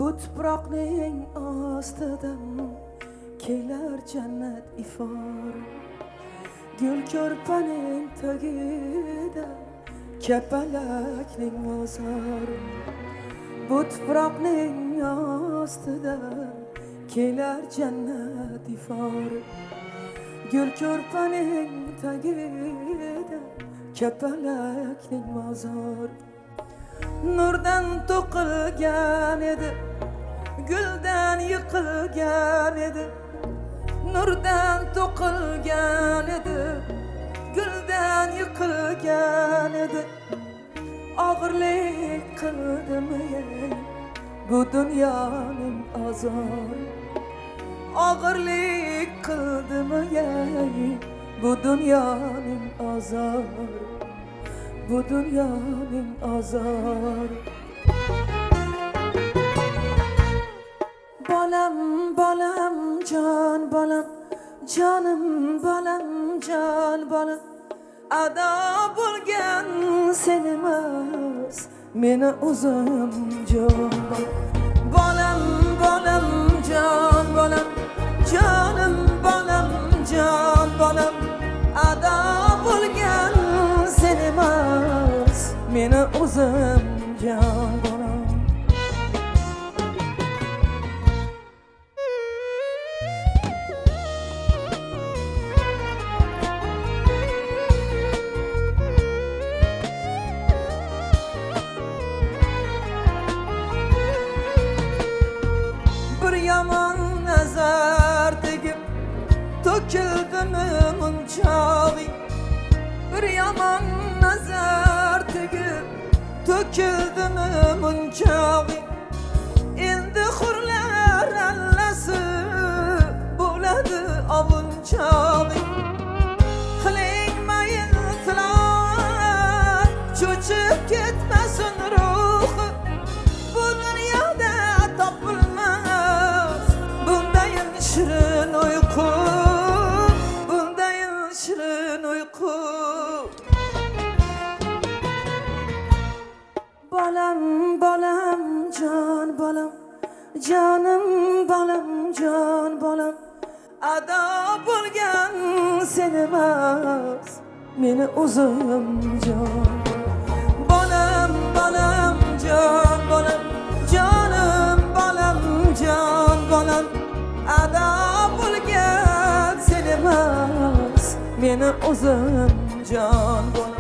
Bu tuproqning ostidan kelar jannat ifor. Gul ko'rpaning tagida kapalakning mozor. Bu tuproqning ostidan kelar jannat ifor. Gul ko'rpaning tagida kapalakning mozor. Nurdan to'qilgan edi, guldan yiqilgan edi. Nurdan to'qilgan edi, guldan yiqilgan edi. Og'irlik qildimi bu dunyoning azori? Og'irlik qildimi bu dunyoning azori? Bu dunyoning azori. Bolam, bolam, jon bolam, jonim bolam, jon bolam. Ado bo'lgan sen emas, meni o'zim jon bolam. Bolam, bolam, jon bolam, jonim bolam, jon bolam. Ado bo'lgan sen emas, meni o'zim jon bolam. Bir yomon nazar tegib to'kildimi munchog'ing? Bir yomon nazar tegib to'kildimi munchog'ing? Endi hurlar allasi bo'ladi ovunchog'ing. Qiling mayil tilovat, cho'chib ketmasin ruhi. Bu dunyoda topilmas bundayin shirin uyqu, bundayin shirin uyqu. Bolam, bolam, jon bolam, jonim bolam, jon bolam. Ado bo'lgan sen emas, meni o'zim jon. Bolam, bolam, jon bolam, jonim bolam, jon bolam. Ado bo'lgan sen emas, meni o'zim jon bolam.